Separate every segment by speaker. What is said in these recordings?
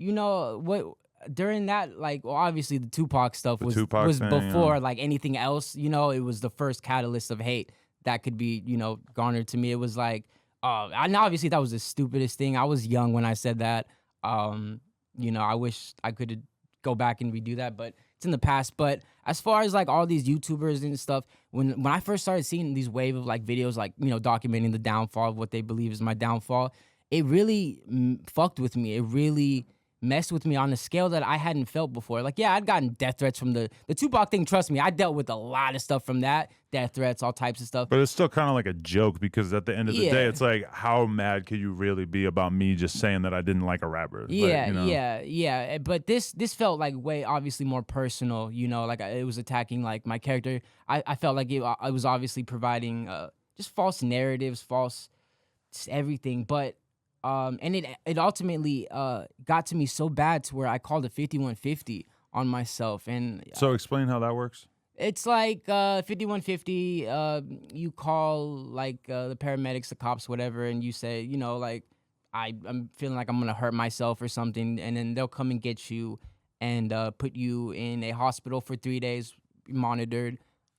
Speaker 1: you know what? During that, like, well, obviously the Tupac stuff
Speaker 2: The
Speaker 1: was
Speaker 2: Tupac thing,
Speaker 1: before
Speaker 2: yeah.
Speaker 1: like anything else. You know, it was the first catalyst of hate that could be, you know, garnered to me. It was like, and obviously that was the stupidest thing. I was young when I said that. You know, I wish I could go back and redo that, but it's in the past. But as far as like all these YouTubers and stuff, when I first started seeing these wave of like videos, like, you know, documenting the downfall of what they believe is my downfall, it really fucked with me. It really messed with me on a scale that I hadn't felt before. Like, yeah, I'd gotten death threats from the Tupac thing. Trust me, I dealt with a lot of stuff from that. Death threats, all types of stuff.
Speaker 2: But it's still kind of like a joke because at the end of the day,
Speaker 1: Yeah.
Speaker 2: it's like, how mad could you really be about me just saying that I didn't like a rapper?
Speaker 1: Yeah,
Speaker 2: Like, you know?
Speaker 1: yeah. But this felt like way obviously more personal, you know, like it was attacking like my character. I felt like I was obviously providing just false narratives, false just everything. But and it ultimately got to me so bad to where I called it 5150 on myself. And
Speaker 2: So explain how that works.
Speaker 1: it's like 5150, you call like the paramedics, the cops, whatever, and you say, you know, like, I'm feeling like I'm gonna hurt myself or something, and then they'll come and get you and put you in a hospital for 3 days, monitored,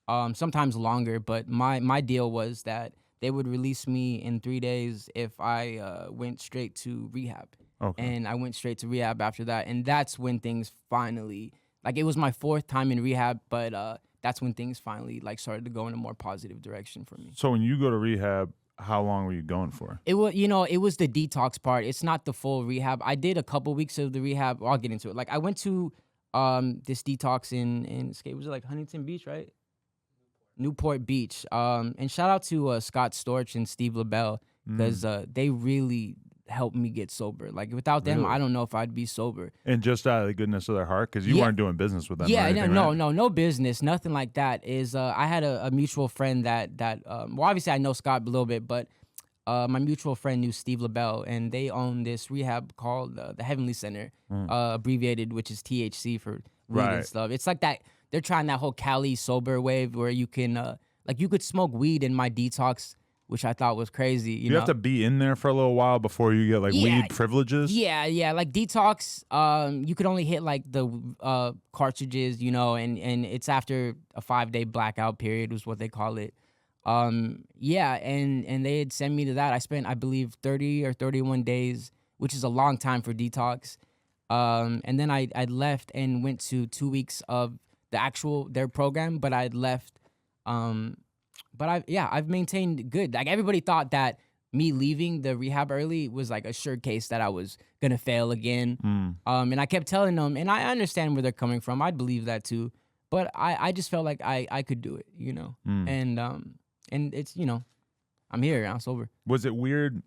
Speaker 1: sometimes longer. But my deal was that they would release me in 3 days if I went straight to rehab.
Speaker 2: Okay.
Speaker 1: And I went straight to rehab after that, and that's when things finally, like, it was my 4th time in rehab, but that's when things finally like started to go in a more positive direction for me.
Speaker 2: So when you go to rehab, how long were you going for?
Speaker 1: It was, you know, it was the detox part. It's not the full rehab. I did a couple weeks of the rehab. I'll get into it. Like, I went to this detox in was it like Huntington Beach, right? Newport Beach. And shout out to Scott Storch and Steve LaBelle, because they really helped me get sober. Like, without them,
Speaker 2: Really?
Speaker 1: I don't know if I'd be sober.
Speaker 2: And just out of the goodness of their heart, because you
Speaker 1: Yeah.
Speaker 2: weren't doing business with them.
Speaker 1: Yeah,
Speaker 2: or anything,
Speaker 1: no,
Speaker 2: right?
Speaker 1: no business, nothing like that. Is I had a mutual friend that well, obviously I know Scott a little bit, but my mutual friend knew Steve LaBelle, and they own this rehab called the Heavenly Center, abbreviated, which is THC for weed and
Speaker 2: Right.
Speaker 1: stuff. It's like that they're trying that whole Cali sober wave where you can like, you could smoke weed in my detox, which I thought was crazy. You know?
Speaker 2: have to be in there for a little while before you get like
Speaker 1: Yeah.
Speaker 2: weed privileges.
Speaker 1: Yeah, like detox, you could only hit like the cartridges, you know, and it's after a 5-day blackout period was what they call it. Yeah, and they had sent me to that. I spent, I believe, 30 or 31 days, which is a long time for detox. And then I left and went to 2 weeks of their program, but I'd left. But I've maintained good. Like, everybody thought that me leaving the rehab early was like a sure case that I was gonna fail again. And I kept telling them, and I understand where they're coming from. I'd believe that too, but I just felt like I could do it, you know. And it's, you know, I'm here, I'm sober.
Speaker 2: Was it weird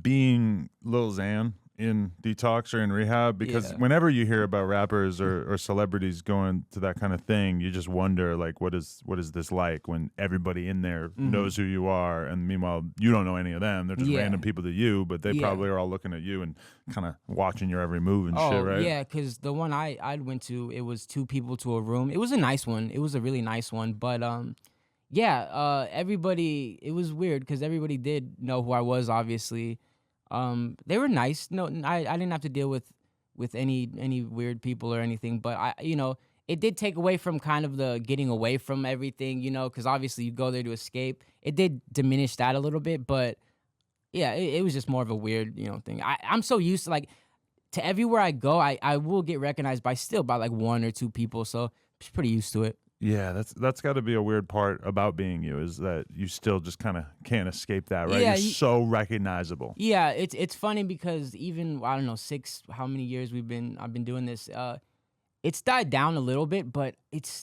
Speaker 2: being Lil Xan in detox or in rehab? Because
Speaker 1: Yeah.
Speaker 2: whenever you hear about rappers or celebrities going to that kind of thing, you just wonder, like, what is this like when everybody in there knows who you are, and meanwhile you don't know any of them. They're just
Speaker 1: Yeah.
Speaker 2: random people to you, but they
Speaker 1: Yeah.
Speaker 2: probably are all looking at you and kind of watching your every move and shit, right?
Speaker 1: Yeah, because the one I went to, it was 2 people to a room. It was a nice one. It was a really nice one. But everybody, it was weird because everybody did know who I was, obviously. They were nice. No, I didn't have to deal with any weird people or anything. But it did take away from kind of the getting away from everything, you know, because obviously you go there to escape. It did diminish that a little bit, but yeah, it was just more of a weird, you know, thing. I'm so used to, like, to everywhere I go, I will get recognized by like 1 or 2 people, so I'm just pretty used to it.
Speaker 2: Yeah, that's got to be a weird part about being you, is that you still just kind of can't escape that, right?
Speaker 1: Yeah,
Speaker 2: You're so recognizable.
Speaker 1: Yeah, it's funny because even, I don't know, how many years I've been doing this. It's died down a little bit, but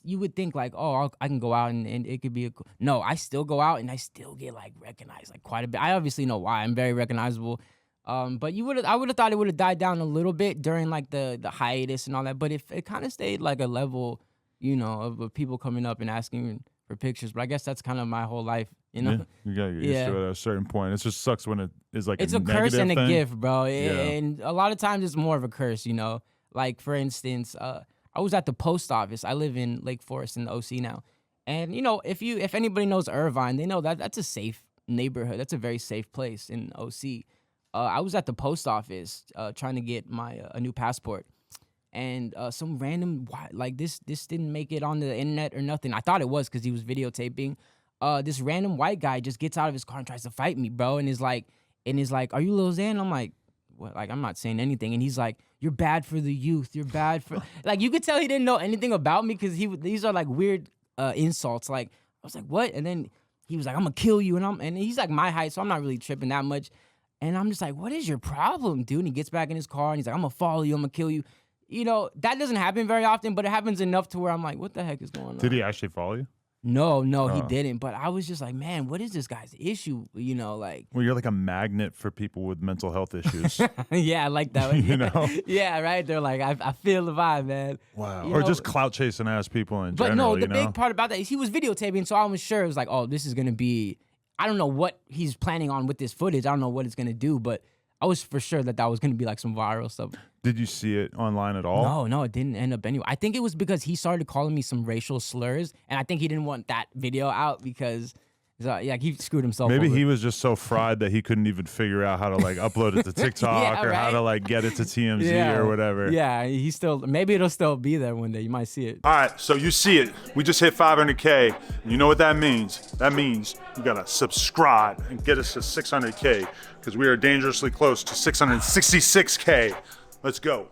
Speaker 1: you would think like, oh, I can go out and it could be no, I still go out and I still get like recognized like quite a bit. I obviously know why. I'm very recognizable. But I would have thought it would have died down a little bit during like the hiatus and all that. But if it kind of stayed like a level, you know, of people coming up and asking for pictures. But I guess that's kind of my whole life, you know.
Speaker 2: Yeah, you gotta get used to it at a certain point. It just sucks when it is like
Speaker 1: it's
Speaker 2: a
Speaker 1: a curse and a
Speaker 2: thing.
Speaker 1: gift, bro.
Speaker 2: Yeah.
Speaker 1: And a lot of times it's more of a curse, you know. Like, for instance, I was at the post office. I live in Lake Forest in the OC now. And, you know, if anybody knows Irvine, they know that that's a safe neighborhood. That's a very safe place in OC. I was at the post office trying to get my a new passport, and some random like this didn't make it on the internet or nothing. I thought it was because he was videotaping. This random white guy just gets out of his car and tries to fight me, bro, and is like, "Are you Lil Xan?" I'm like, "What?" Like, I'm not saying anything, and he's like, "You're bad for the youth. You're bad for." Like, you could tell he didn't know anything about me because these are like weird insults. Like, I was like, "What?" And then he was like, "I'm gonna kill you," and he's like my height, so I'm not really tripping that much. And I'm just like, "What is your problem, dude?" And he gets back in his car and he's like, "I'm gonna follow you. I'm gonna kill you." You know, that doesn't happen very often, but it happens enough to where I'm like, "What the heck is going on?"
Speaker 2: Did he actually follow you?
Speaker 1: No, he
Speaker 2: Oh.
Speaker 1: didn't. But I was just like, man, what is this guy's issue? You know, like,
Speaker 2: Well, you're like a magnet for people with mental health issues.
Speaker 1: yeah, I like that.
Speaker 2: You know?
Speaker 1: Yeah, right. They're like, I feel the vibe, man.
Speaker 2: Wow.
Speaker 1: You
Speaker 2: Or
Speaker 1: know?
Speaker 2: just clout chasing ass people in
Speaker 1: But
Speaker 2: general.
Speaker 1: no, the big part about that is he was videotaping, so I was sure it was like, oh, this is gonna be. I don't know what he's planning on with this footage. I don't know what it's gonna do, but I was for sure that was gonna be like some viral stuff.
Speaker 2: Did you see it online at all?
Speaker 1: No, it didn't end up anyway. I think it was because he started calling me some racial slurs, and I think he didn't want that video out because, yeah, he screwed himself.
Speaker 2: Maybe
Speaker 1: over.
Speaker 2: he was just so fried that he couldn't even figure out how to like upload it to TikTok or how to like get it to TMZ or whatever.
Speaker 1: Yeah, maybe it'll still be there one day. You might see it.
Speaker 2: All right, so you see it. We just hit 500K. You know what that means? That means you gotta subscribe and get us to 600K because we are dangerously close to 666K. Let's go.